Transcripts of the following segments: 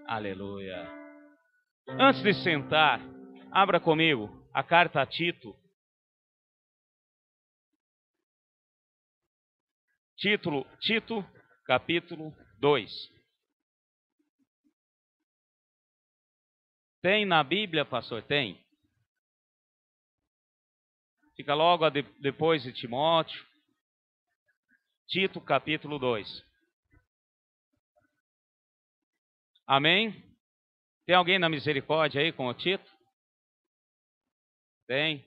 Aleluia. Antes de sentar, abra comigo a carta a Tito. Tito, capítulo 2. Tem na Bíblia, pastor? Tem. Fica logo depois de Timóteo. Tito, capítulo 2. Amém? Tem alguém na misericórdia aí com o Tito? Tem.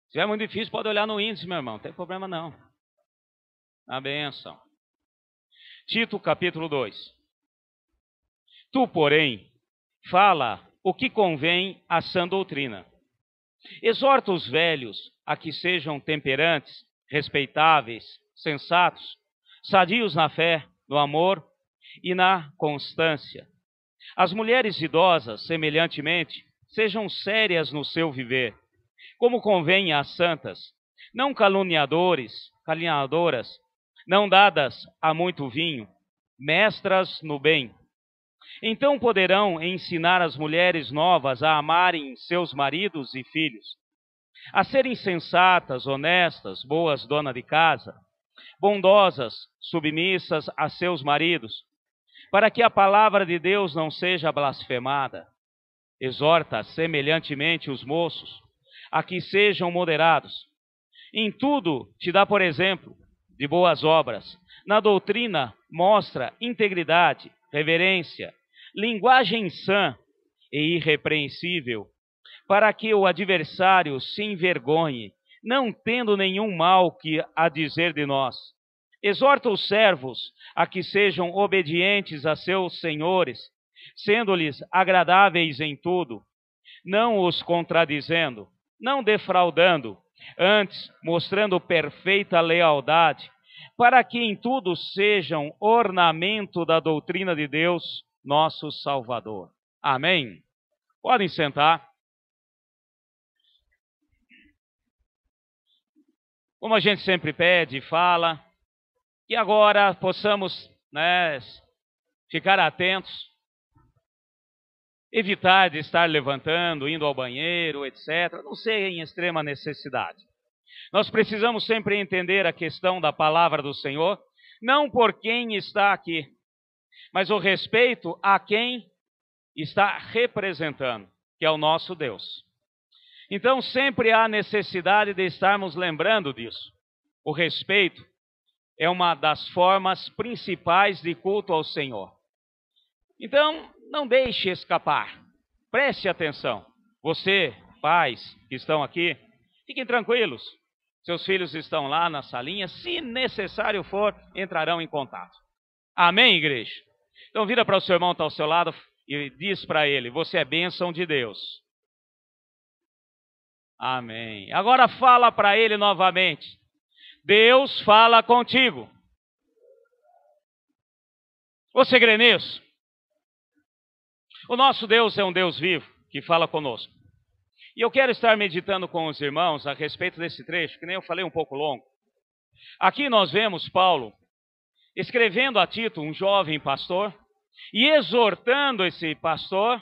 Se é muito difícil, pode olhar no índice, meu irmão. Não tem problema não. A bênção. Tito, capítulo 2. Tu, porém, fala o que convém à sã doutrina. Exorta os velhos a que sejam temperantes, respeitáveis, sensatos, sadios na fé, no amor e na constância. As mulheres idosas, semelhantemente, sejam sérias no seu viver, como convém às santas, não caluniadoras, não dadas a muito vinho, mestras no bem. Então poderão ensinar as mulheres novas a amarem seus maridos e filhos, a serem sensatas, honestas, boas donas de casa, bondosas, submissas a seus maridos, para que a palavra de Deus não seja blasfemada. Exorta semelhantemente os moços, a que sejam moderados. Em tudo te dá por exemplo de boas obras. Na doutrina mostra integridade, reverência, linguagem sã e irrepreensível, para que o adversário se envergonhe, não tendo nenhum mal que a dizer de nós. Exorta os servos a que sejam obedientes a seus senhores, sendo-lhes agradáveis em tudo, não os contradizendo, não defraudando, antes mostrando perfeita lealdade, para que em tudo sejam ornamento da doutrina de Deus, nosso Salvador. Amém? Podem sentar. Como a gente sempre pede e fala, que agora possamos, ficar atentos, evitar de estar levantando, indo ao banheiro, etc. Não ser em extrema necessidade. Nós precisamos sempre entender a questão da palavra do Senhor, não por quem está aqui, mas o respeito a quem está representando, que é o nosso Deus. Então sempre há necessidade de estarmos lembrando disso. O respeito é uma das formas principais de culto ao Senhor. Então não deixe escapar, preste atenção. Você, pais que estão aqui, fiquem tranquilos. Seus filhos estão lá na salinha, se necessário for, entrarão em contato. Amém, igreja? Então vira para o seu irmão que está ao seu lado e diz para ele, você é bênção de Deus. Amém. Agora fala para ele novamente, Deus fala contigo. Você crê nisso? O nosso Deus é um Deus vivo, que fala conosco. E eu quero estar meditando com os irmãos a respeito desse trecho, que nem eu falei, um pouco longo. Aqui nós vemos Paulo escrevendo a Tito, um jovem pastor, e exortando esse pastor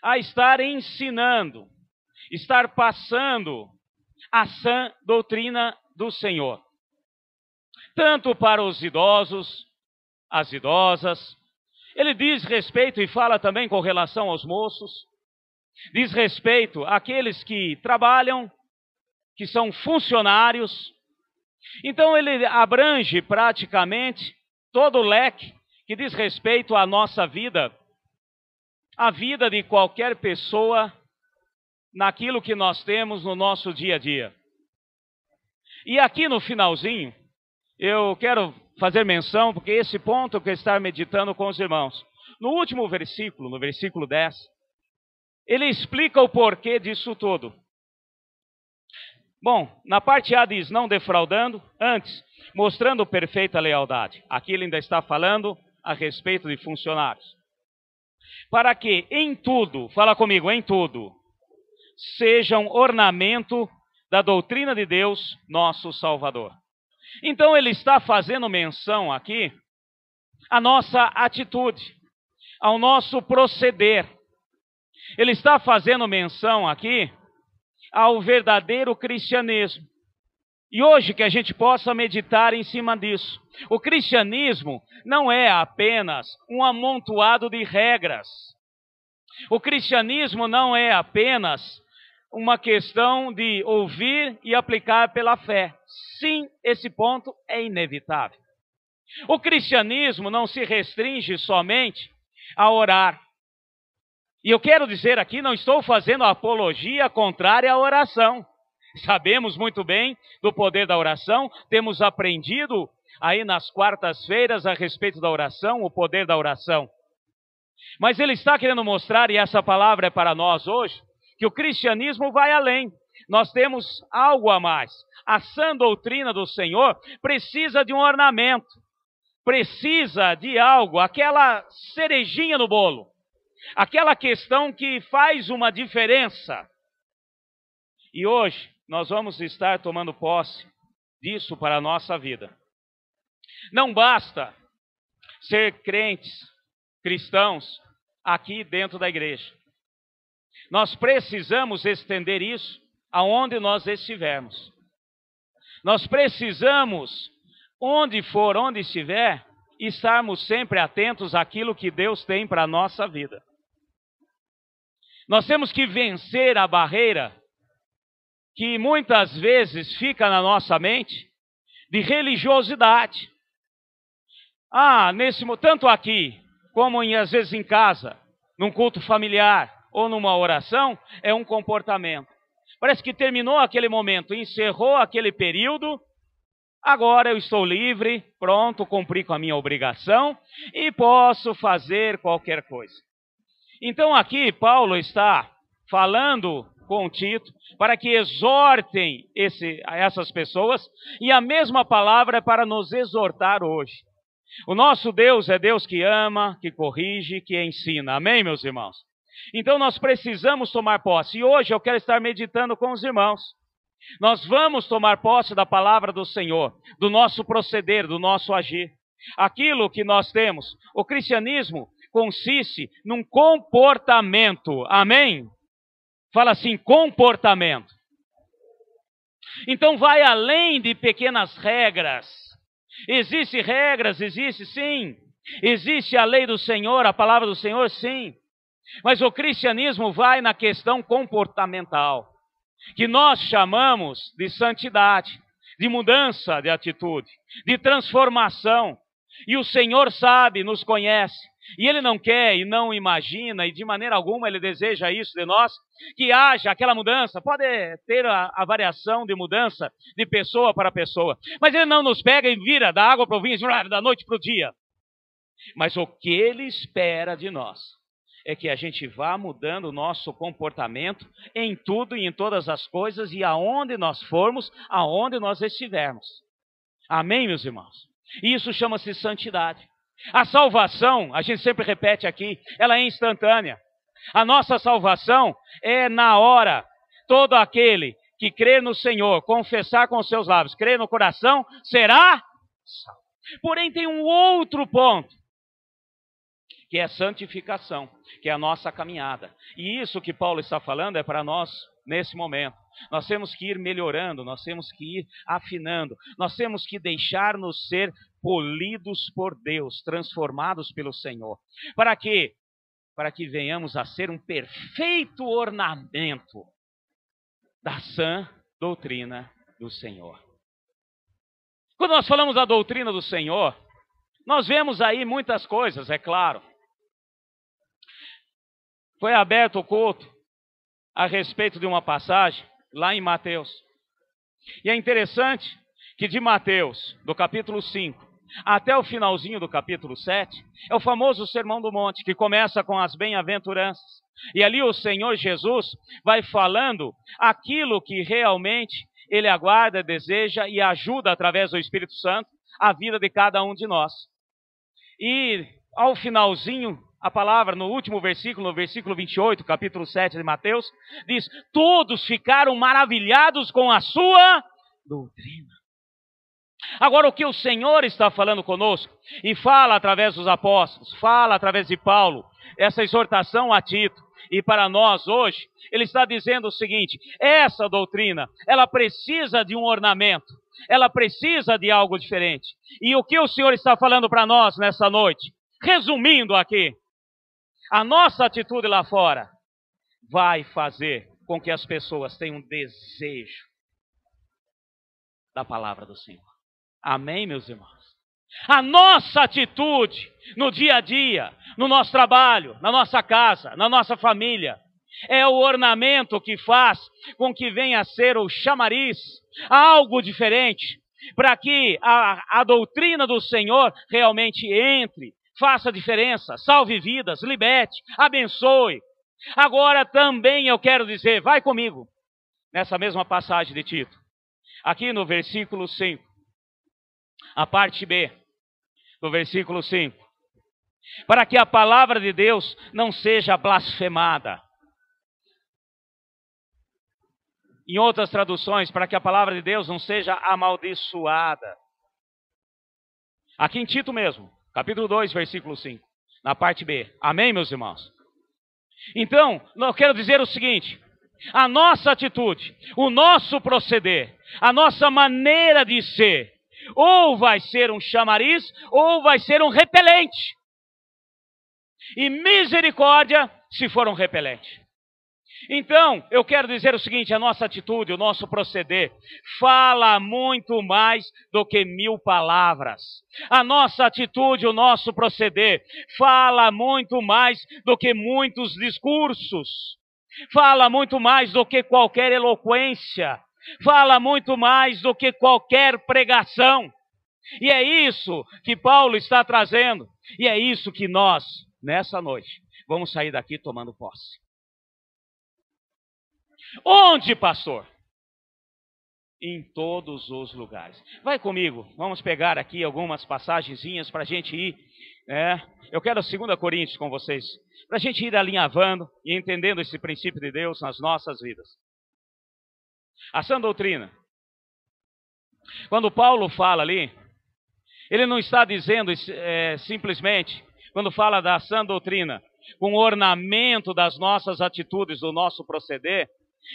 a estar ensinando, estar passando a sã doutrina do Senhor. Tanto para os idosos, as idosas, ele diz respeito e fala também com relação aos moços, diz respeito àqueles que trabalham, que são funcionários. Então ele abrange praticamente todo o leque que diz respeito à nossa vida, a vida de qualquer pessoa, naquilo que nós temos no nosso dia a dia. E aqui no finalzinho, eu quero fazer menção, porque esse ponto eu quero estar meditando com os irmãos. No último versículo, no versículo 10, ele explica o porquê disso tudo. Bom, na parte A diz, não defraudando, antes, mostrando perfeita lealdade. Aqui ele ainda está falando a respeito de funcionários. Para que em tudo, fala comigo, em tudo, sejam ornamento da doutrina de Deus, nosso Salvador. Então ele está fazendo menção aqui à nossa atitude, ao nosso proceder. Ele está fazendo menção aqui ao verdadeiro cristianismo. E hoje que a gente possa meditar em cima disso. O cristianismo não é apenas um amontoado de regras. O cristianismo não é apenas uma questão de ouvir e aplicar pela fé. Sim, esse ponto é inevitável. O cristianismo não se restringe somente a orar. E eu quero dizer aqui, não estou fazendo apologia contrária à oração. Sabemos muito bem do poder da oração, temos aprendido aí nas quartas-feiras a respeito da oração, o poder da oração. Mas ele está querendo mostrar, e essa palavra é para nós hoje, que o cristianismo vai além. Nós temos algo a mais. A sã doutrina do Senhor precisa de um ornamento, precisa de algo, aquela cerejinha no bolo, aquela questão que faz uma diferença. E hoje nós vamos estar tomando posse disso para a nossa vida. Não basta ser crentes, cristãos, aqui dentro da igreja. Nós precisamos estender isso aonde nós estivermos. Nós precisamos, onde for, onde estiver, estarmos sempre atentos àquilo que Deus tem para a nossa vida. Nós temos que vencer a barreira que muitas vezes fica na nossa mente de religiosidade. Tanto aqui, como às vezes em casa, num culto familiar ou numa oração, é um comportamento. Parece que terminou aquele momento, encerrou aquele período, agora eu estou livre, pronto, cumpri com a minha obrigação e posso fazer qualquer coisa. Então aqui Paulo está falando com Tito para que exortem essas pessoas, e a mesma palavra é para nos exortar hoje. O nosso Deus é Deus que ama, que corrige, que ensina. Amém, meus irmãos? Então nós precisamos tomar posse. E hoje eu quero estar meditando com os irmãos. Nós vamos tomar posse da palavra do Senhor, do nosso proceder, do nosso agir. Aquilo que nós temos. O cristianismo consiste num comportamento. Amém? Fala assim, comportamento. Então vai além de pequenas regras. Existem regras, existe sim. Existe a lei do Senhor, a palavra do Senhor, sim. Mas o cristianismo vai na questão comportamental, que nós chamamos de santidade, de mudança de atitude, de transformação. E o Senhor sabe, nos conhece. E Ele não quer e não imagina, e de maneira alguma Ele deseja isso de nós, que haja aquela mudança. Pode ter a variação de mudança de pessoa para pessoa, mas Ele não nos pega e vira da água para o vinho, da noite para o dia. Mas o que Ele espera de nós é que a gente vá mudando o nosso comportamento em tudo e em todas as coisas, e aonde nós formos, aonde nós estivermos. Amém, meus irmãos? E isso chama-se santidade. A salvação, a gente sempre repete aqui, ela é instantânea. A nossa salvação é na hora. Todo aquele que crer no Senhor, confessar com os seus lábios, crer no coração, será salvo. Porém tem um outro ponto, que é a santificação, que é a nossa caminhada. E isso que Paulo está falando é para nós nesse momento. Nós temos que ir melhorando, nós temos que ir afinando, nós temos que deixar-nos ser polidos por Deus, transformados pelo Senhor. Para quê? Para que venhamos a ser um perfeito ornamento da sã doutrina do Senhor. Quando nós falamos da doutrina do Senhor, nós vemos aí muitas coisas, é claro. Foi aberto o culto a respeito de uma passagem lá em Mateus. E é interessante que de Mateus, do capítulo 5, até o finalzinho do capítulo 7, é o famoso Sermão do Monte, que começa com as bem-aventuranças. E ali o Senhor Jesus vai falando aquilo que realmente Ele aguarda, deseja e ajuda através do Espírito Santo a vida de cada um de nós. E ao finalzinho, a palavra no último versículo, no versículo 28, capítulo 7 de Mateus, diz: todos ficaram maravilhados com a sua doutrina. Agora, o que o Senhor está falando conosco, e fala através dos apóstolos, fala através de Paulo, essa exortação a Tito, e para nós hoje, ele está dizendo o seguinte: essa doutrina, ela precisa de um ornamento, ela precisa de algo diferente. E o que o Senhor está falando para nós nessa noite? Resumindo aqui, a nossa atitude lá fora vai fazer com que as pessoas tenham desejo da palavra do Senhor. Amém, meus irmãos? A nossa atitude no dia a dia, no nosso trabalho, na nossa casa, na nossa família, é o ornamento que faz com que venha a ser o chamariz, algo diferente, para que a doutrina do Senhor realmente entre, faça diferença, salve vidas, liberte, abençoe. Agora também eu quero dizer, vai comigo, nessa mesma passagem de Tito, aqui no versículo 5, a parte B do versículo 5. Para que a palavra de Deus não seja blasfemada. Em outras traduções, para que a palavra de Deus não seja amaldiçoada. Aqui em Tito mesmo, capítulo 2, versículo 5, na parte B. Amém, meus irmãos? Então, eu quero dizer o seguinte: a nossa atitude, o nosso proceder, a nossa maneira de ser, ou vai ser um chamariz, ou vai ser um repelente. E misericórdia se for um repelente. Então, eu quero dizer o seguinte: a nossa atitude, o nosso proceder, fala muito mais do que 1000 palavras. A nossa atitude, o nosso proceder, fala muito mais do que muitos discursos. Fala muito mais do que qualquer eloquência. Fala muito mais do que qualquer pregação. E é isso que Paulo está trazendo. E é isso que nós, nessa noite, vamos sair daqui tomando posse. Onde, pastor? Em todos os lugares. Vai comigo, vamos pegar aqui algumas passagenzinhas para a gente ir. Eu quero 2 Coríntios com vocês, para a gente ir alinhavando e entendendo esse princípio de Deus nas nossas vidas. A sã doutrina. Quando Paulo fala ali, ele não está dizendo simplesmente, quando fala da sã doutrina, com o ornamento das nossas atitudes, do nosso proceder,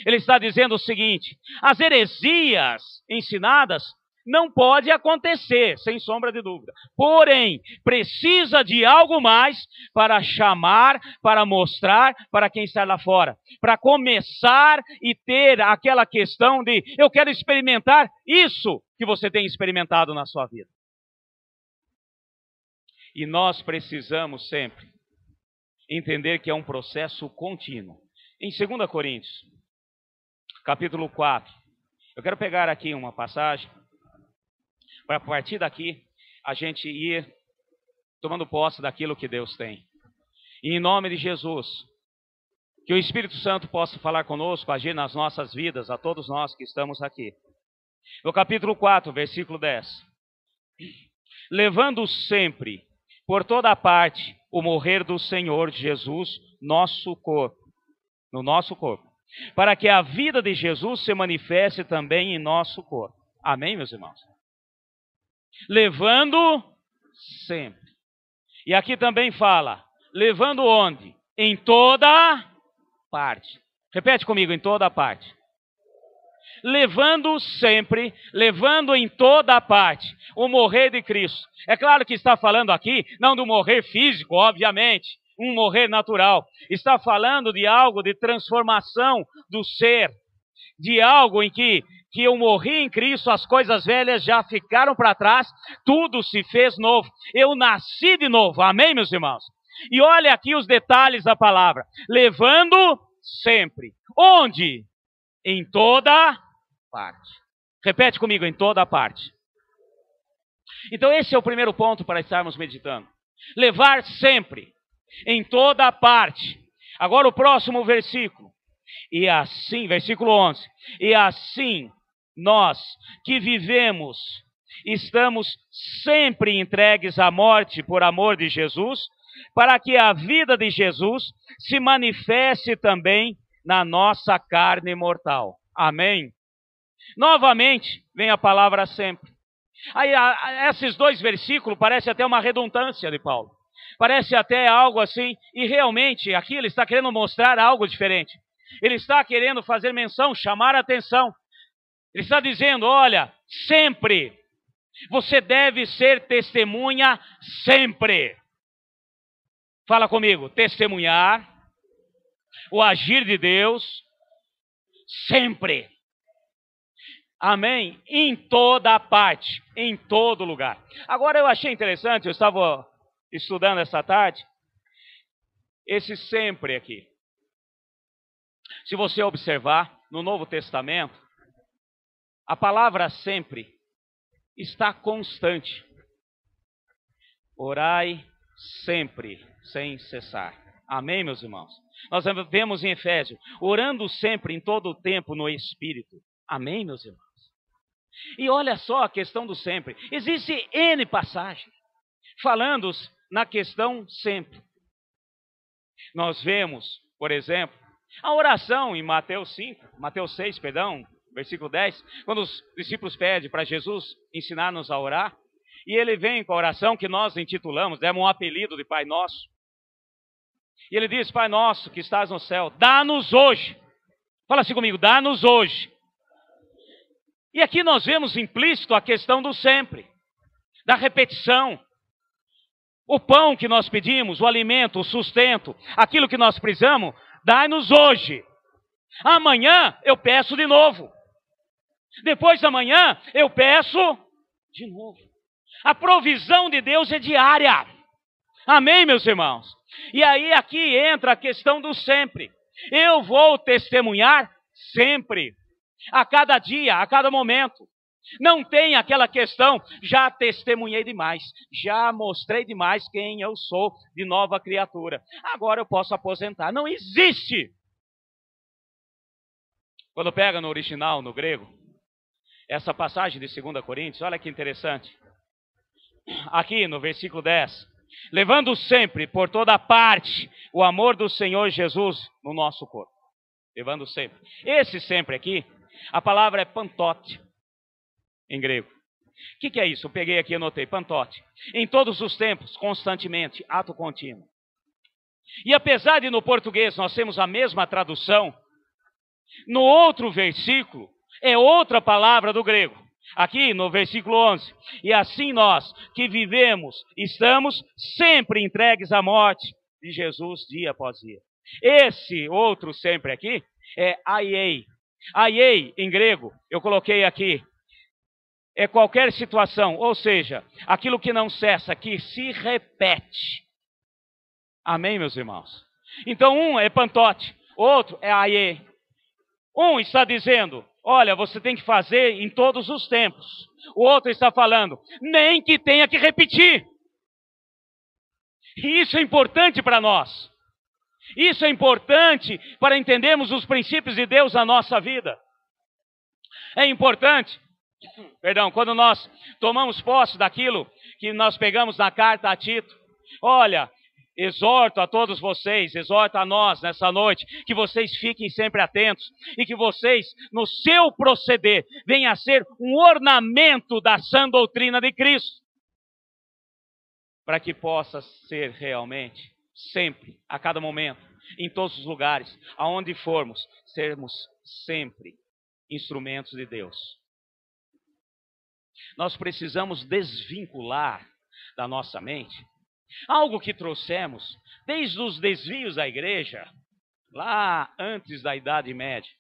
ele está dizendo o seguinte: as heresias ensinadas não pode acontecer, sem sombra de dúvida. Porém, precisa de algo mais para chamar, para mostrar para quem está lá fora. Para começar e ter aquela questão de, eu quero experimentar isso que você tem experimentado na sua vida. E nós precisamos sempre entender que é um processo contínuo. Em 2 Coríntios, capítulo 4, eu quero pegar aqui uma passagem, para a partir daqui, a gente ir tomando posse daquilo que Deus tem. E em nome de Jesus, que o Espírito Santo possa falar conosco, agir nas nossas vidas, a todos nós que estamos aqui. No capítulo 4, versículo 10. Levando sempre, por toda parte, o morrer do Senhor Jesus, nosso corpo, no nosso corpo, para que a vida de Jesus se manifeste também em nosso corpo. Amém, meus irmãos? Levando sempre. E aqui também fala, levando onde? Em toda parte. Repete comigo, em toda parte. Levando sempre, levando em toda parte o morrer de Cristo. É claro que está falando aqui, não do morrer físico, obviamente, um morrer natural. Está falando de algo de transformação do ser, de algo em que eu morri em Cristo, as coisas velhas já ficaram para trás, tudo se fez novo. Eu nasci de novo, amém, meus irmãos? E olha aqui os detalhes da palavra. Levando sempre. Onde? Em toda parte. Repete comigo, em toda parte. Então esse é o primeiro ponto para estarmos meditando. Levar sempre, em toda parte. Agora o próximo versículo. E assim, versículo 11. E assim, nós que vivemos, estamos sempre entregues à morte por amor de Jesus, para que a vida de Jesus se manifeste também na nossa carne mortal. Amém? Novamente, vem a palavra sempre. Aí, esses dois versículos parecem até uma redundância de Paulo. Parece até algo assim, e realmente aqui ele está querendo mostrar algo diferente. Ele está querendo fazer menção, chamar a atenção. Ele está dizendo, olha, sempre, você deve ser testemunha sempre. Fala comigo, testemunhar o agir de Deus sempre. Amém? Em toda parte, em todo lugar. Agora eu achei interessante, eu estava estudando essa tarde, esse sempre aqui. Se você observar no Novo Testamento, a palavra sempre está constante. Orai sempre, sem cessar. Amém, meus irmãos? Nós vemos em Efésios, orando sempre em todo o tempo no Espírito. Amém, meus irmãos? E olha só a questão do sempre. Existe N passagens falando na questão sempre. Nós vemos, por exemplo, a oração em Mateus 6, versículo 10, quando os discípulos pedem para Jesus ensinar-nos a orar, e ele vem com a oração que nós intitulamos, demos um apelido de Pai Nosso. E ele diz, Pai Nosso que estás no céu, dá-nos hoje. Fala assim comigo, dá-nos hoje. E aqui nós vemos implícito a questão do sempre, da repetição. O pão que nós pedimos, o alimento, o sustento, aquilo que nós precisamos, dai-nos hoje. Amanhã eu peço de novo. Depois da manhã eu peço de novo. A provisão de Deus é diária. Amém, meus irmãos? E aí aqui entra a questão do sempre. Eu vou testemunhar sempre. A cada dia, a cada momento. Não tem aquela questão, já testemunhei demais, já mostrei demais quem eu sou de nova criatura. Agora eu posso aposentar. Não existe. Quando pega no original, no grego, essa passagem de 2 Coríntios, olha que interessante. Aqui no versículo 10. Levando sempre, por toda parte, o amor do Senhor Jesus no nosso corpo. Levando sempre. Esse sempre aqui, a palavra é pantote, em grego. O que é isso? Eu peguei aqui e anotei, pantote. Em todos os tempos, constantemente, ato contínuo. E apesar de no português nós temos a mesma tradução, no outro versículo é outra palavra do grego. Aqui no versículo 11. E assim nós que vivemos, estamos sempre entregues à morte de Jesus dia após dia. Esse outro sempre aqui é aiei. Aiei, em grego, eu coloquei aqui, é qualquer situação, ou seja, aquilo que não cessa, que se repete. Amém, meus irmãos? Então, um é pantote, outro é aiei. Um está dizendo, olha, você tem que fazer em todos os tempos. O outro está falando, nem que tenha que repetir. E isso é importante para nós. Isso é importante para entendermos os princípios de Deus na nossa vida. É importante, quando nós tomamos posse daquilo que nós pegamos na carta a Tito. Olha, exorto a todos vocês, exorto a nós nessa noite, que vocês fiquem sempre atentos e que vocês, no seu proceder, venham a ser um ornamento da sã doutrina de Cristo. Para que possa ser realmente, sempre, a cada momento, em todos os lugares, aonde formos, sermos sempre instrumentos de Deus. Nós precisamos desvincular da nossa mente algo que trouxemos desde os desvios da igreja, lá antes da Idade Média,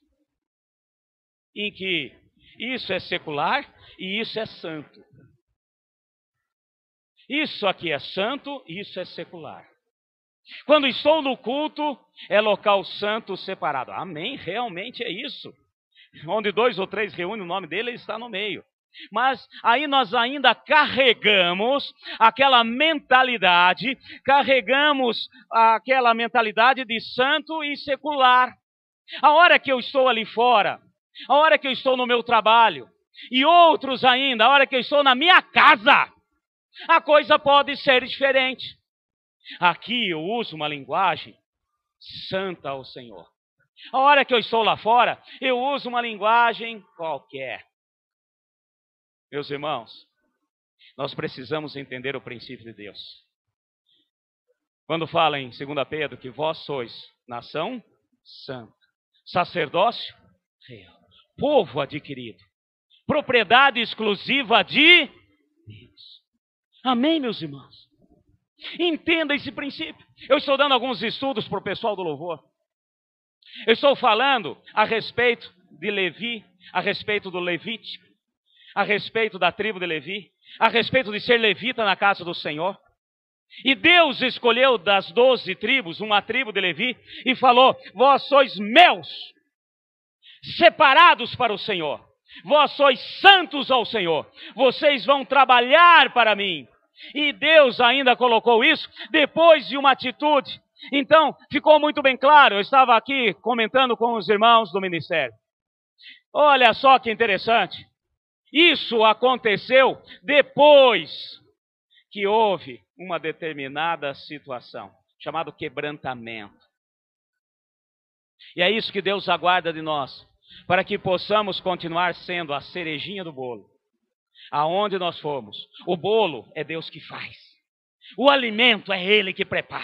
em que isso é secular e isso é santo. Isso aqui é santo e isso é secular. Quando estou no culto, é local santo separado. Amém? Realmente é isso. Onde 2 ou 3 reúnem o nome dele, ele está no meio. Mas aí nós ainda carregamos aquela mentalidade, de santo e secular. A hora que eu estou ali fora, a hora que eu estou no meu trabalho, e outros ainda, a hora que eu estou na minha casa, a coisa pode ser diferente. Aqui eu uso uma linguagem santa ao Senhor. A hora que eu estou lá fora, eu uso uma linguagem qualquer. Meus irmãos, Nós precisamos entender o princípio de Deus. Quando fala em 2 Pedro que vós sois nação santa, sacerdócio real, povo adquirido, propriedade exclusiva de Deus. Amém, meus irmãos? Entenda esse princípio. Eu estou dando alguns estudos para o pessoal do louvor. Eu estou falando a respeito de Levi, a respeito do Levítico, a respeito da tribo de Levi, a respeito de ser levita na casa do Senhor. E Deus escolheu das 12 tribos, uma tribo de Levi, e falou: vós sois meus, separados para o Senhor. Vós sois santos ao Senhor. Vocês vão trabalhar para mim. E Deus ainda colocou isso depois de uma atitude. Então, ficou muito bem claro. Eu estava aqui comentando com os irmãos do ministério. Olha só que interessante. Isso aconteceu depois que houve uma determinada situação, chamado quebrantamento. E é isso que Deus aguarda de nós, para que possamos continuar sendo a cerejinha do bolo. Aonde nós formos, o bolo é Deus que faz. O alimento é Ele que prepara.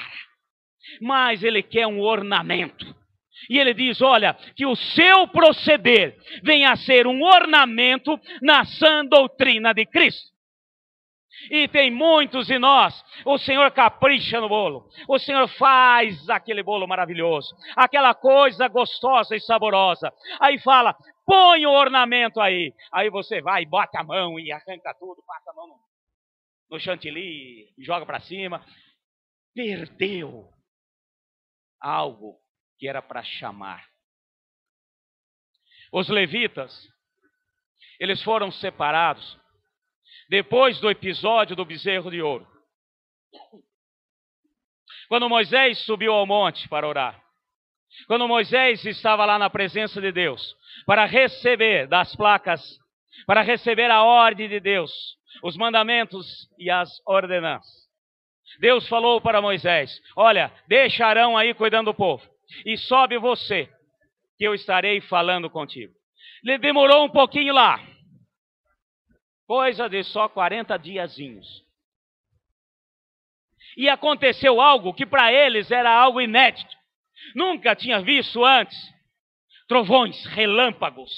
Mas Ele quer um ornamento. E Ele diz, olha, que o seu proceder venha a ser um ornamento na sã doutrina de Cristo. E tem muitos de nós, o Senhor capricha no bolo, o Senhor faz aquele bolo maravilhoso, aquela coisa gostosa e saborosa. Aí fala, põe o ornamento aí. Aí você vai, bota a mão e arranca tudo, passa a mão no chantilly, joga para cima. Perdeu algo que era para chamar. Os levitas, eles foram separados depois do episódio do bezerro de ouro. Quando Moisés subiu ao monte para orar, quando Moisés estava lá na presença de Deus, para receber das placas, para receber a ordem de Deus, os mandamentos e as ordenanças, Deus falou para Moisés, olha, deixa Arão aí cuidando do povo, e sobe você, que eu estarei falando contigo. Ele demorou um pouquinho lá, coisa de só 40 diazinhos. E aconteceu algo que para eles era algo inédito. Nunca tinha visto antes. Trovões, relâmpagos.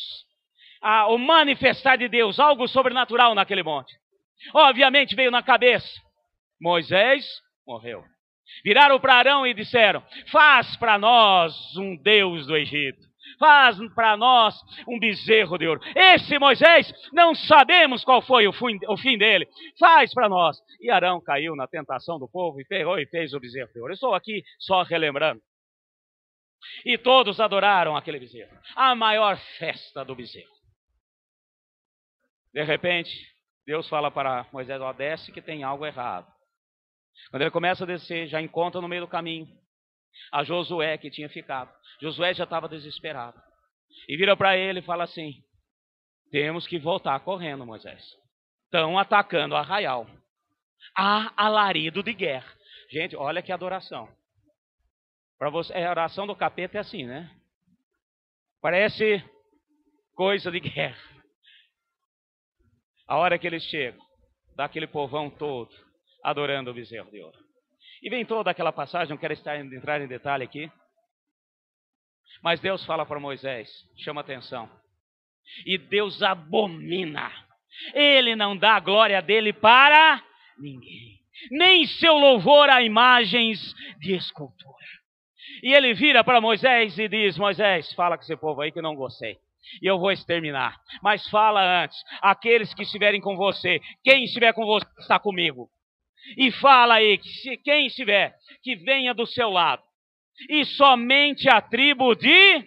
O manifestar de Deus, algo sobrenatural naquele monte. Obviamente veio na cabeça. Moisés morreu. Viraram para Arão e disseram, faz para nós um Deus do Egito. Faz para nós um bezerro de ouro. Esse Moisés, não sabemos qual foi o fim dele. Faz para nós. E Arão caiu na tentação do povo e pegou e fez o bezerro de ouro. Eu estou aqui só relembrando. E todos adoraram aquele bezerro. A maior festa do bezerro. De repente, Deus fala para Moisés, ó, desce que tem algo errado. Quando ele começa a descer, já encontra no meio do caminho a Josué que tinha ficado. Josué já estava desesperado. E vira para ele e fala assim, temos que voltar correndo, Moisés. Estão atacando Arraial. Há alarido de guerra. Gente, olha que adoração. Para você, a oração do capeta é assim, né? Parece coisa de guerra. A hora que eles chegam, dá aquele povão todo adorando o bezerro de ouro. E vem toda aquela passagem, não quero entrar em detalhe aqui. Mas Deus fala para Moisés, chama atenção. E Deus abomina. Ele não dá a glória dele para ninguém. Nem seu louvor a imagens de escultura. E ele vira para Moisés e diz, Moisés, fala com esse povo aí que eu não gostei. E eu vou exterminar. Mas fala antes, aqueles que estiverem com você, quem estiver com você está comigo. E fala aí, que quem estiver, que venha do seu lado. E somente a tribo de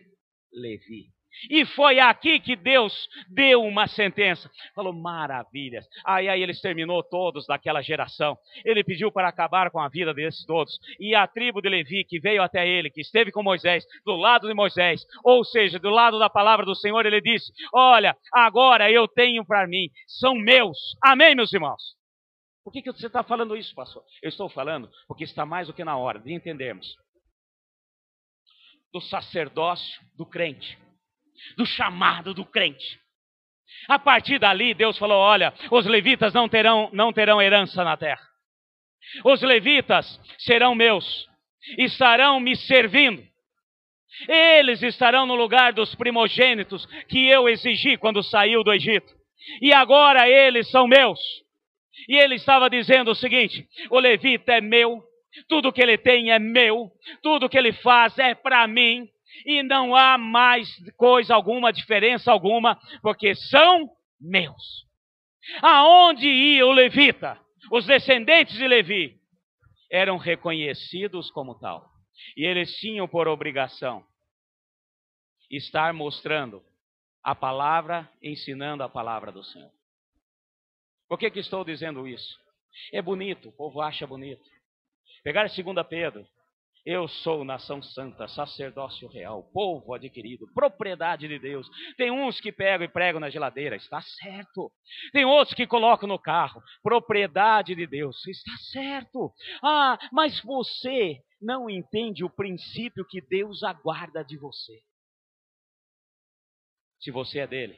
Levi. E foi aqui que Deus deu uma sentença. Falou, maravilhas. Aí eles terminou todos daquela geração. Ele pediu para acabar com a vida desses todos. E a tribo de Levi que veio até ele, que esteve com Moisés, do lado de Moisés, ou seja, do lado da palavra do Senhor, ele disse, olha, agora eu tenho para mim, são meus. Amém, meus irmãos? Por que você está falando isso, pastor? Eu estou falando porque está mais do que na hora de entendermos do sacerdócio do crente, do chamado do crente. A partir dali, Deus falou, olha, os levitas não terão herança na terra. Os levitas serão meus, estarão me servindo. Eles estarão no lugar dos primogênitos que eu exigi quando saiu do Egito. E agora eles são meus. E ele estava dizendo o seguinte, o levita é meu, tudo que ele tem é meu, tudo que ele faz é para mim. E não há mais coisa alguma, diferença alguma, porque são meus. Aonde ia o levita, os descendentes de Levi eram reconhecidos como tal. E eles tinham por obrigação estar mostrando a palavra, ensinando a palavra do Senhor. Por que estou dizendo isso? É bonito, o povo acha bonito. Pegar 2 Pedro, eu sou nação santa, sacerdócio real, povo adquirido, propriedade de Deus. Tem uns que pegam e pregam na geladeira, está certo. Tem outros que colocam no carro, propriedade de Deus, está certo. Ah, mas você não entende o princípio que Deus aguarda de você. Se você é dele,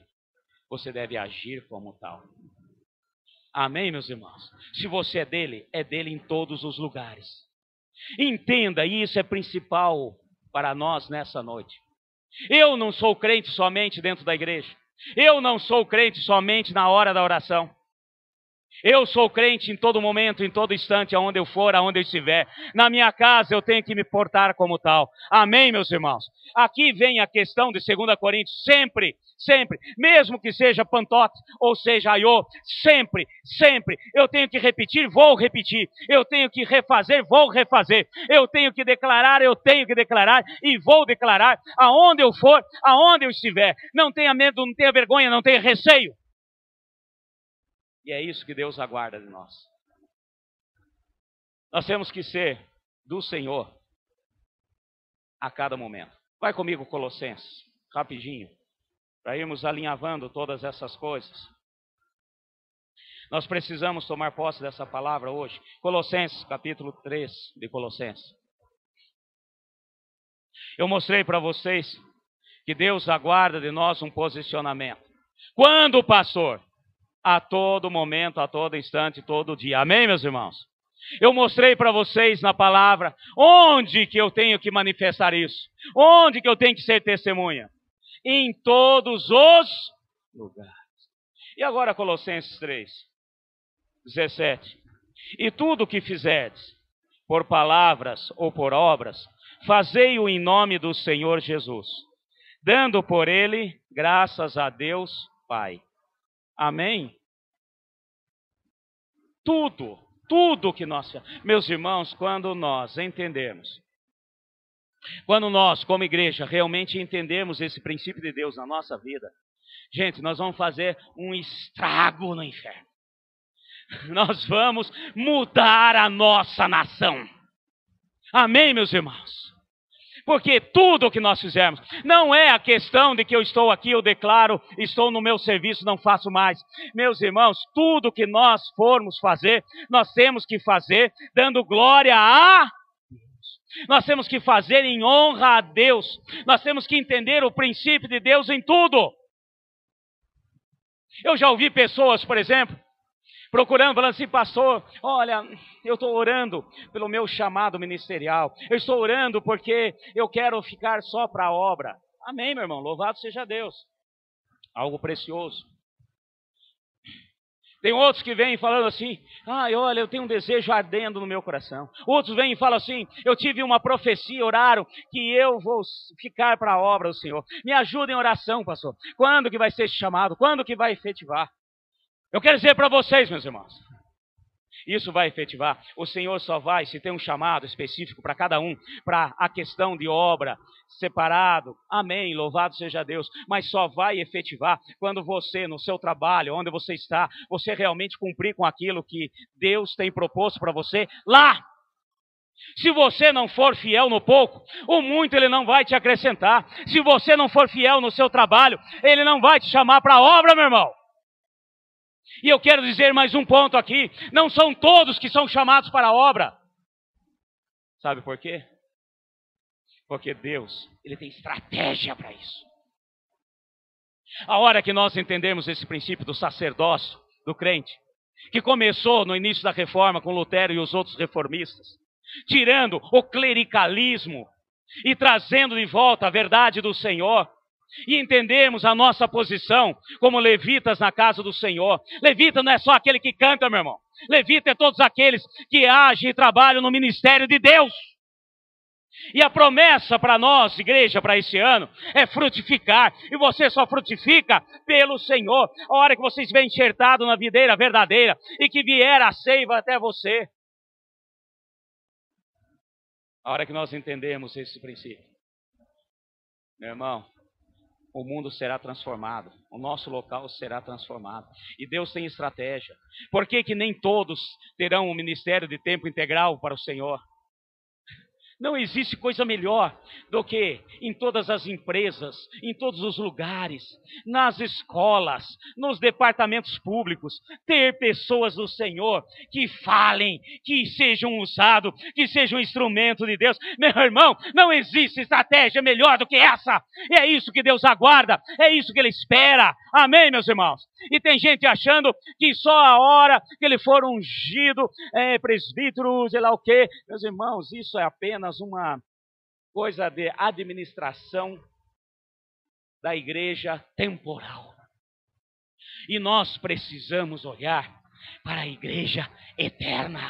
você deve agir como tal. Amém, meus irmãos? Se você é dele em todos os lugares. Entenda, isso é principal para nós nessa noite. Eu não sou crente somente dentro da igreja. Eu não sou crente somente na hora da oração. Eu sou crente em todo momento, em todo instante, aonde eu for, aonde eu estiver. Na minha casa eu tenho que me portar como tal. Amém, meus irmãos? Aqui vem a questão de 2 Coríntios, sempre, mesmo que seja pantote ou seja aiô, sempre, eu tenho que repetir, vou repetir. Eu tenho que refazer, vou refazer. Eu tenho que declarar e vou declarar aonde eu for, aonde eu estiver. Não tenha medo, não tenha vergonha, não tenha receio. E é isso que Deus aguarda de nós. Nós temos que ser do Senhor a cada momento. Vai comigo, Colossenses, rapidinho, para irmos alinhavando todas essas coisas. Nós precisamos tomar posse dessa palavra hoje. Colossenses, capítulo 3 de Colossenses. Eu mostrei para vocês que Deus aguarda de nós um posicionamento. Quando, pastor? A todo momento, a todo instante, todo dia. Amém, meus irmãos? Eu mostrei para vocês na palavra onde que eu tenho que manifestar isso. Onde que eu tenho que ser testemunha. Em todos os lugares. E agora Colossenses 3, 17. E tudo o que fizerdes, por palavras ou por obras, fazei-o em nome do Senhor Jesus, dando por ele graças a Deus Pai. Amém? Tudo que nós... Meus irmãos, quando nós entendermos, quando nós, como igreja, realmente entendemos esse princípio de Deus na nossa vida, gente, nós vamos fazer um estrago no inferno. Nós vamos mudar a nossa nação. Amém, meus irmãos? Porque tudo o que nós fizermos, não é a questão de que eu estou aqui, eu declaro, estou no meu serviço, não faço mais. Meus irmãos, tudo que nós formos fazer, nós temos que fazer dando glória a Deus. Nós temos que fazer em honra a Deus. Nós temos que entender o princípio de Deus em tudo. Eu já ouvi pessoas, por exemplo, procurando, falando assim, pastor, olha, eu estou orando pelo meu chamado ministerial. Eu estou orando porque eu quero ficar só para a obra. Amém, meu irmão, louvado seja Deus. Algo precioso. Tem outros que vêm falando assim, olha, eu tenho um desejo ardendo no meu coração. Outros vêm e falam assim, eu tive uma profecia, oraram, que eu vou ficar para a obra do Senhor. Me ajuda em oração, pastor. Quando que vai ser esse chamado? Quando que vai efetivar? Eu quero dizer para vocês, meus irmãos, isso vai efetivar. O Senhor só vai, se tem um chamado específico para cada um, para a questão de obra, separado, amém, louvado seja Deus, mas só vai efetivar quando você, no seu trabalho, onde você está, você realmente cumprir com aquilo que Deus tem proposto para você lá. Se você não for fiel no pouco, o muito Ele não vai te acrescentar. Se você não for fiel no seu trabalho, Ele não vai te chamar para a obra, meu irmão. E eu quero dizer mais um ponto aqui. Não são todos que são chamados para a obra. Sabe por quê? Porque Deus, Ele tem estratégia para isso. A hora que nós entendemos esse princípio do sacerdócio do crente, que começou no início da reforma com Lutero e os outros reformistas, tirando o clericalismo e trazendo de volta a verdade do Senhor, e entendemos a nossa posição como levitas na casa do Senhor. Levita não é só aquele que canta, meu irmão. Levita é todos aqueles que agem e trabalham no ministério de Deus. E a promessa para nós, igreja, para esse ano, é frutificar. E você só frutifica pelo Senhor. A hora que você estiver enxertado na videira verdadeira e que vier a seiva até você. A hora que nós entendemos esse princípio, meu irmão, o mundo será transformado, o nosso local será transformado. E Deus tem estratégia. Por que que nem todos terão um ministério de tempo integral para o Senhor? Não existe coisa melhor do que em todas as empresas, em todos os lugares, nas escolas, nos departamentos públicos, ter pessoas do Senhor que falem, que sejam usados, que sejam instrumento de Deus. Meu irmão, não existe estratégia melhor do que essa. E é isso que Deus aguarda, é isso que Ele espera. Amém, meus irmãos? E tem gente achando que só a hora que ele for ungido, presbítero, sei lá o quê. Meus irmãos, isso é apenas uma coisa de administração da igreja temporal. E nós precisamos olhar para a igreja eterna.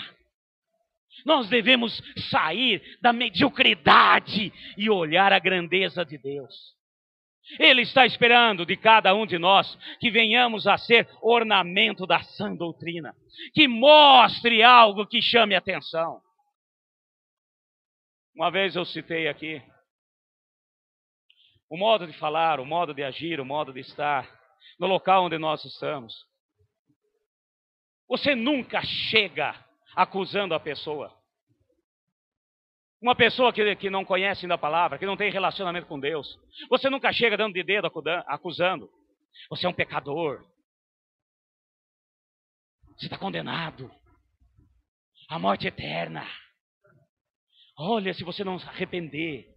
Nós devemos sair da mediocridade e olhar a grandeza de Deus. Ele está esperando de cada um de nós que venhamos a ser ornamento da sã doutrina, que mostre algo que chame a atenção. Uma vez eu citei aqui o modo de falar, o modo de agir, o modo de estar no local onde nós estamos. Você nunca chega acusando a pessoa. Uma pessoa que não conhece ainda a palavra, que não tem relacionamento com Deus, você nunca chega dando de dedo acusando. Você é um pecador. Você está condenado à morte eterna. Olha, se você não se arrepender,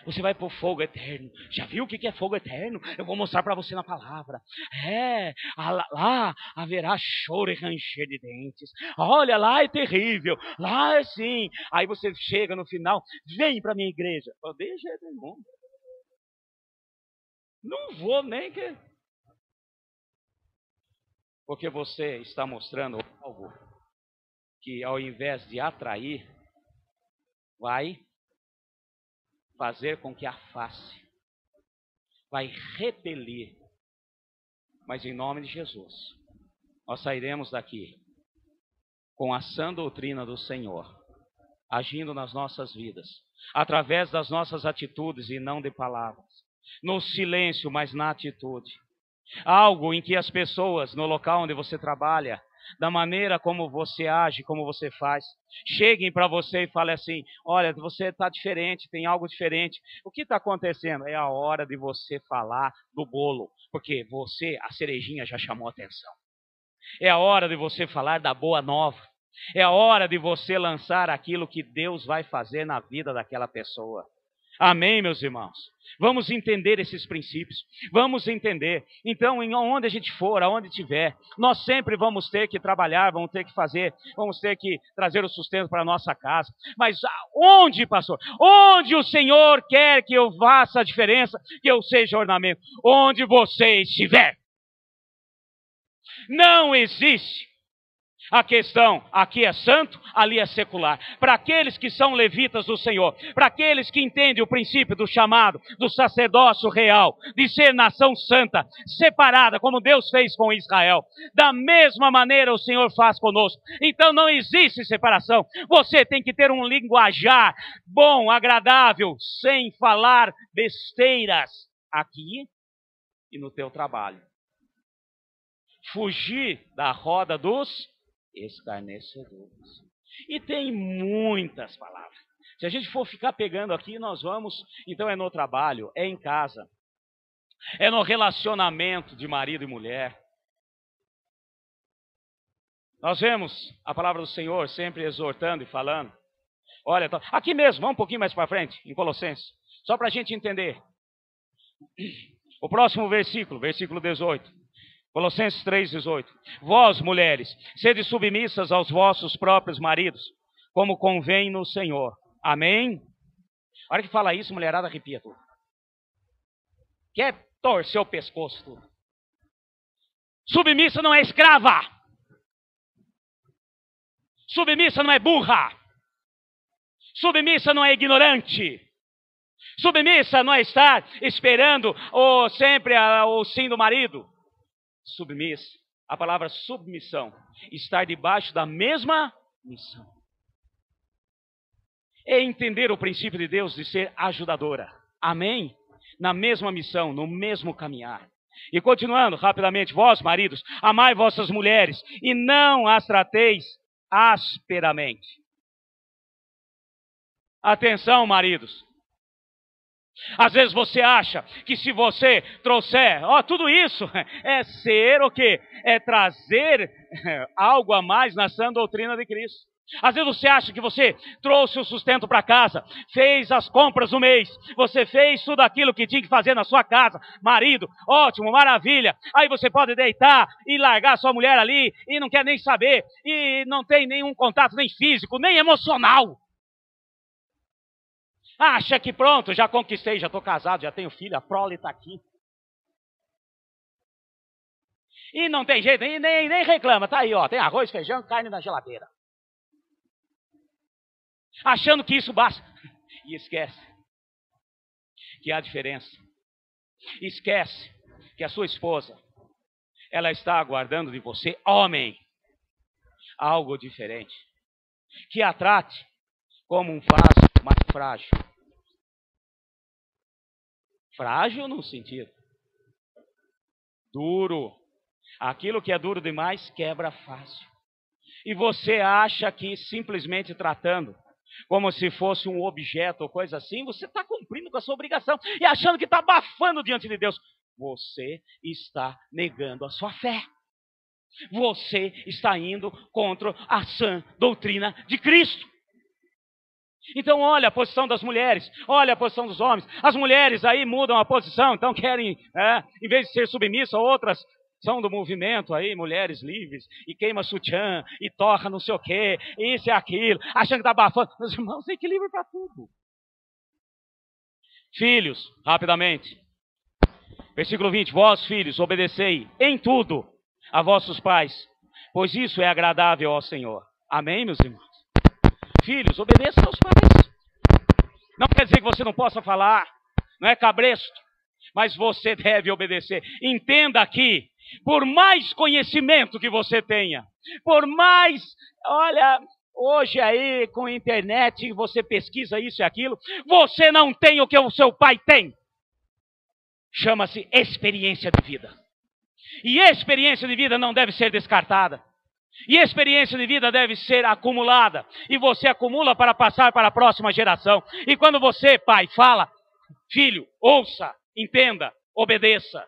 você vai para o fogo eterno. Já viu o que é fogo eterno? Eu vou mostrar para você na palavra. Lá haverá choro e ranger de dentes. Olha, lá é terrível. Lá é assim. Aí você chega no final, vem para a minha igreja. Deixa ele mundo. Não vou nem que... Porque você está mostrando algo que ao invés de atrair, vai fazer com que afaste, vai repelir. Mas em nome de Jesus, nós sairemos daqui com a sã doutrina do Senhor, agindo nas nossas vidas, através das nossas atitudes e não de palavras, no silêncio, mas na atitude. Algo em que as pessoas, no local onde você trabalha, da maneira como você age, como você faz, cheguem para você e falem assim: olha, você está diferente, tem algo diferente. O que está acontecendo? É a hora de você falar do bolo, porque você, a cerejinha já chamou a atenção. É a hora de você falar da boa nova. É a hora de você lançar aquilo que Deus vai fazer na vida daquela pessoa. Amém, meus irmãos? Vamos entender esses princípios, vamos entender. Então, onde a gente for, aonde estiver, nós sempre vamos ter que trabalhar, vamos ter que fazer, vamos ter que trazer o sustento para a nossa casa. Mas onde, pastor? Onde o Senhor quer que eu faça a diferença, que eu seja ornamento? Onde você estiver. Não existe a questão, aqui é santo, ali é secular. Para aqueles que são levitas do Senhor, para aqueles que entendem o princípio do chamado, do sacerdócio real, de ser nação santa, separada, como Deus fez com Israel, da mesma maneira o Senhor faz conosco. Então não existe separação. Você tem que ter um linguajar bom, agradável, sem falar besteiras aqui e no teu trabalho. Fugir da roda dos escarnecedores. E tem muitas palavras. Se a gente for ficar pegando aqui, nós vamos... Então é no trabalho, é em casa, é no relacionamento de marido e mulher. Nós vemos a palavra do Senhor sempre exortando e falando. Olha, aqui mesmo, vamos um pouquinho mais para frente, em Colossenses, só para a gente entender. O próximo versículo, versículo 18. Colossenses 3,18. Vós, mulheres, sede submissas aos vossos próprios maridos, como convém no Senhor. Amém? A hora que fala isso, mulherada arrepia tudo. Quer torcer o pescoço tudo. Submissa não é escrava. Submissa não é burra. Submissa não é ignorante. Submissa não é estar esperando sempre o sim do marido. Submissa, a palavra submissão, estar debaixo da mesma missão. É entender o princípio de Deus de ser ajudadora. Amém? Na mesma missão, no mesmo caminhar. E continuando rapidamente, vós, maridos, amai vossas mulheres e não as trateis asperamente. Atenção, maridos. Às vezes você acha que se você trouxer, tudo isso é ser o quê? É trazer algo a mais na sã doutrina de Cristo. Às vezes você acha que você trouxe o sustento para casa, fez as compras do mês, você fez tudo aquilo que tinha que fazer na sua casa, marido, ótimo, maravilha. Aí você pode deitar e largar sua mulher ali e não quer nem saber, e não tem nenhum contato nem físico, nem emocional. Acha que pronto, já conquistei, já estou casado, já tenho filho, a prole está aqui. E não tem jeito, nem reclama, está aí, tem arroz, feijão, carne na geladeira. Achando que isso basta. E esquece que há diferença. Esquece que a sua esposa, ela está aguardando de você, homem, algo diferente. Que a trate como um vaso mais frágil. Frágil no sentido duro. Aquilo que é duro demais quebra fácil. E você acha que simplesmente tratando como se fosse um objeto ou coisa assim, você está cumprindo com a sua obrigação e achando que está abafando diante de Deus. Você está negando a sua fé. Você está indo contra a sã doutrina de Cristo. Então olha a posição das mulheres, olha a posição dos homens. As mulheres aí mudam a posição, então querem, em vez de ser submissas, outras são do movimento aí, mulheres livres, e queima sutiã, e torra não sei o quê, isso e aquilo, achando que está abafando. Meus irmãos, tem equilíbrio para tudo. Filhos, rapidamente. Versículo 20, vós filhos, obedecei em tudo a vossos pais, pois isso é agradável ao Senhor. Amém, meus irmãos? Filhos, obedeçam aos pais. Não quer dizer que você não possa falar, não é cabresto, mas você deve obedecer. Entenda aqui, por mais conhecimento que você tenha, por mais, olha, hoje aí com a internet você pesquisa isso e aquilo, você não tem o que o seu pai tem. Chama-se experiência de vida. E experiência de vida não deve ser descartada. E experiência de vida deve ser acumulada. E você acumula para passar para a próxima geração. E quando você, pai, fala, filho, ouça, entenda, obedeça.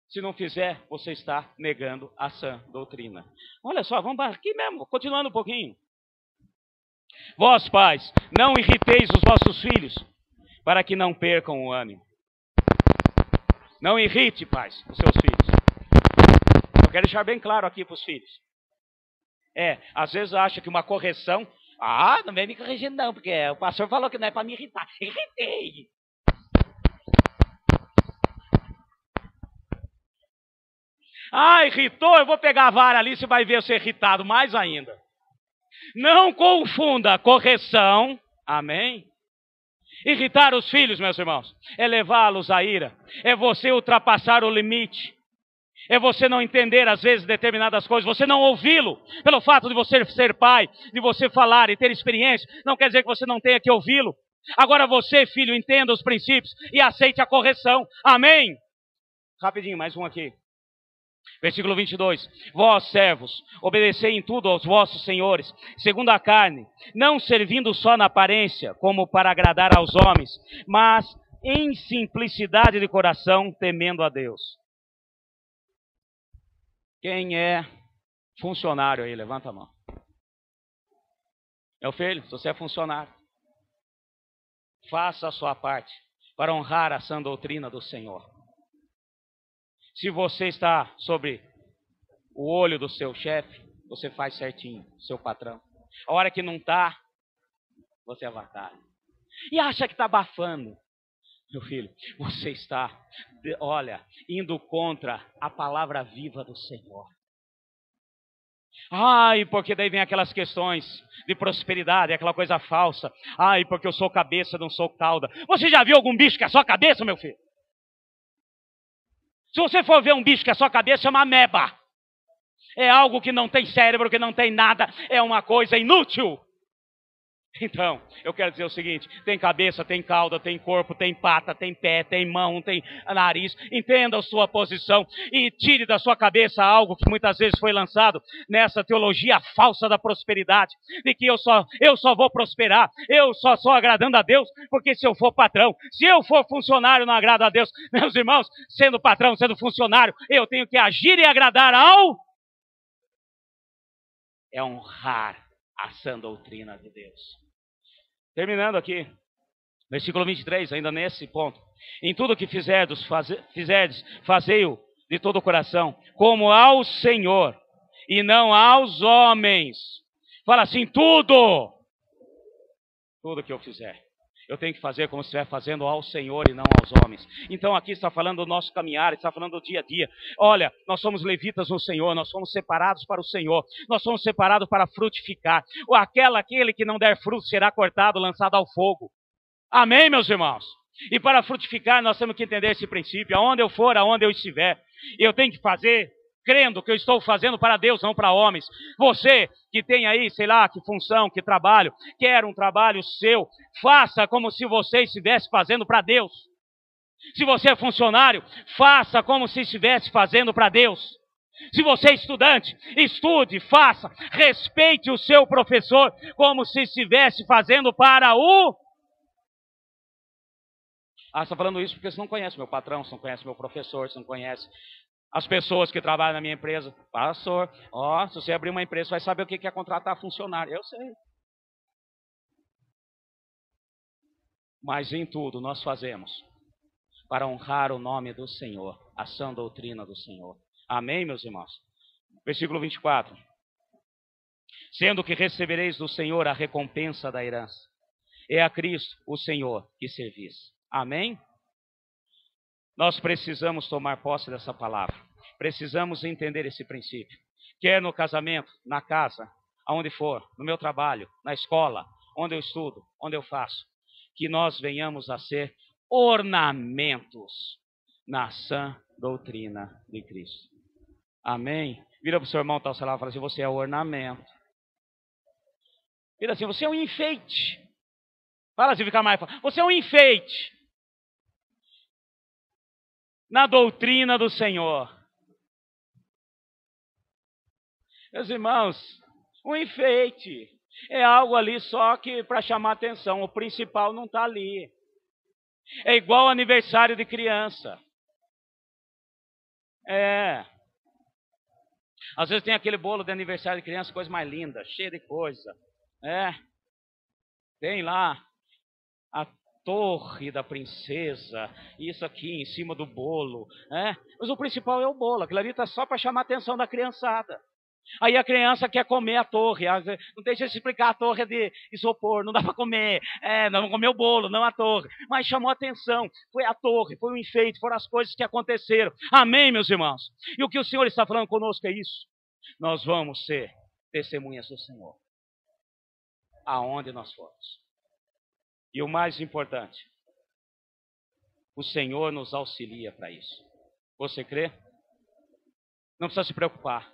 Se não fizer, você está negando a sã doutrina. Olha só, vamos aqui mesmo, continuando um pouquinho. Vós, pais, não irriteis os vossos filhos, para que não percam o ânimo. Não irrite, pais, os seus filhos. Eu quero deixar bem claro aqui para os filhos. Às vezes acha que uma correção, não vem me corrigindo não, porque o pastor falou que não é para me irritar. Irritei. Irritou, eu vou pegar a vara ali, você vai ver você irritado mais ainda. Não confunda correção, amém? Irritar os filhos, meus irmãos, é levá-los à ira, é você ultrapassar o limite, é você não entender às vezes determinadas coisas, você não ouvi-lo, pelo fato de você ser pai, de você falar e ter experiência, não quer dizer que você não tenha que ouvi-lo. Agora você, filho, entenda os princípios e aceite a correção, amém? Rapidinho, mais um aqui. Versículo 22, vós servos, obedecei em tudo aos vossos senhores, segundo a carne, não servindo só na aparência, como para agradar aos homens, mas em simplicidade de coração, temendo a Deus. Quem é funcionário aí? Levanta a mão. Meu filho, se você é funcionário, faça a sua parte. para honrar a sã doutrina do Senhor. Se você está sobre o olho do seu chefe, você faz certinho, seu patrão. A hora que não está, você avartalha. E acha que está abafando. Meu filho, você está, olha, indo contra a palavra viva do Senhor. Ai, porque daí vem aquelas questões de prosperidade, aquela coisa falsa. Ai, porque eu sou cabeça, não sou cauda. Você já viu algum bicho que é só cabeça, meu filho? Se você for ver um bicho que é só cabeça, chama ameba. É algo que não tem cérebro, que não tem nada, é uma coisa inútil. Então, eu quero dizer o seguinte, tem cabeça, tem cauda, tem corpo, tem pata, tem pé, tem mão, tem nariz. Entenda a sua posição e tire da sua cabeça algo que muitas vezes foi lançado nessa teologia falsa da prosperidade, de que eu só vou prosperar, eu só sou agradando a Deus, porque se eu for patrão, se eu for funcionário não agrado a Deus. Meus irmãos, sendo patrão, sendo funcionário, eu tenho que agir e agradar é honrar a sã doutrina de Deus. Terminando aqui, versículo 23, ainda nesse ponto. Em tudo que fizerdes, fazei-o de todo o coração, como ao Senhor, e não aos homens. Fala assim, tudo que eu fizer, eu tenho que fazer como se estiver fazendo ao Senhor e não aos homens. Então aqui está falando do nosso caminhar, está falando do dia a dia. Olha, nós somos levitas no Senhor, nós somos separados para o Senhor, nós somos separados para frutificar. Aquele que não der fruto será cortado, lançado ao fogo. Amém, meus irmãos? E para frutificar nós temos que entender esse princípio. Aonde eu for, aonde eu estiver, eu tenho que fazer crendo que eu estou fazendo para Deus, não para homens. Você que tem aí, sei lá, que função, que trabalho, quer um trabalho seu, faça como se você estivesse fazendo para Deus. Se você é funcionário, faça como se estivesse fazendo para Deus. Se você é estudante, estude, faça, respeite o seu professor como se estivesse fazendo para o... Ah, você está falando isso porque você não conhece meu patrão, você não conhece meu professor, você não conhece as pessoas que trabalham na minha empresa. Pastor, se você abrir uma empresa, você vai saber o que é contratar funcionário. Eu sei. Mas em tudo nós fazemos para honrar o nome do Senhor, a sã doutrina do Senhor. Amém, meus irmãos? Versículo 24. Sendo que recebereis do Senhor a recompensa da herança. É a Cristo, o Senhor, que servis. Amém? Nós precisamos tomar posse dessa palavra. Precisamos entender esse princípio. Quer no casamento, na casa, aonde for, no meu trabalho, na escola, onde eu estudo, onde eu faço. Que nós venhamos a ser ornamentos na sã doutrina de Cristo. Amém? Vira para o seu irmão, tá, sei lá, fala assim, você é ornamento. Vira assim, você é um enfeite. Fala assim, fica mais, você é um enfeite na doutrina do Senhor. Meus irmãos, um enfeite é algo ali só que para chamar atenção, o principal não está ali. É igual aniversário de criança. Às vezes tem aquele bolo de aniversário de criança, coisa mais linda, cheia de coisa. Tem lá a torre da princesa, isso aqui em cima do bolo. Mas o principal é o bolo, aquilo ali está só para chamar a atenção da criançada. Aí a criança quer comer a torre. Não deixa eu explicar, a torre é de isopor, não dá para comer. Nós vamos comer o bolo, não a torre. Mas chamou a atenção, foi a torre, foi o enfeite, foram as coisas que aconteceram. Amém, meus irmãos? E o que o Senhor está falando conosco é isso. Nós vamos ser testemunhas do Senhor, aonde nós formos. E o mais importante, o Senhor nos auxilia para isso. Você crê? Não precisa se preocupar.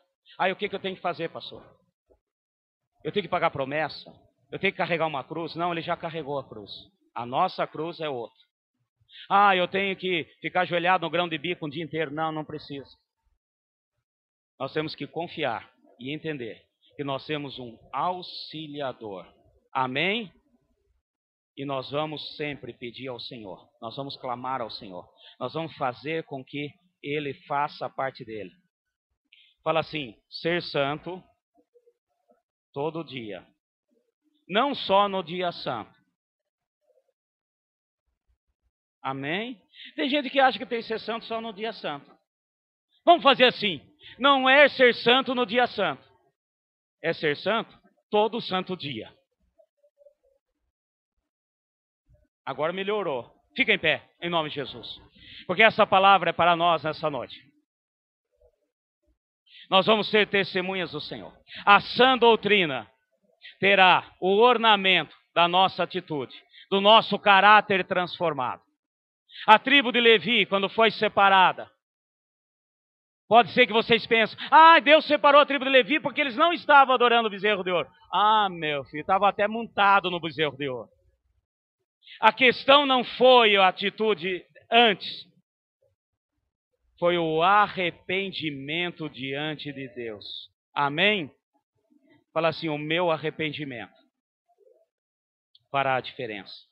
O que eu tenho que fazer, pastor? Eu tenho que pagar promessa? Eu tenho que carregar uma cruz? Não, ele já carregou a cruz. A nossa cruz é outra. Eu tenho que ficar ajoelhado no grão de bico um dia inteiro? Não, não precisa. Nós temos que confiar e entender que nós temos um auxiliador. Amém? E nós vamos sempre pedir ao Senhor. Nós vamos clamar ao Senhor. Nós vamos fazer com que Ele faça a parte dele. Fala assim, ser santo todo dia. Não só no dia santo. Amém? Tem gente que acha que tem que ser santo só no dia santo. Vamos fazer assim. Não é ser santo no dia santo. É ser santo todo santo dia. Agora melhorou. Fica em pé, em nome de Jesus. Porque essa palavra é para nós nessa noite. Nós vamos ser testemunhas do Senhor. A sã doutrina terá o ornamento da nossa atitude, do nosso caráter transformado. A tribo de Levi, quando foi separada, pode ser que vocês pensem, Deus separou a tribo de Levi porque eles não estavam adorando o bezerro de ouro. Meu filho, estava até montado no bezerro de ouro. A questão não foi a atitude antes, foi o arrependimento diante de Deus. Amém? Fala assim, o meu arrependimento fará a diferença.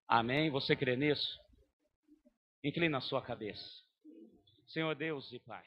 Amém? Você crê nisso? Inclina a sua cabeça. Senhor Deus e Pai.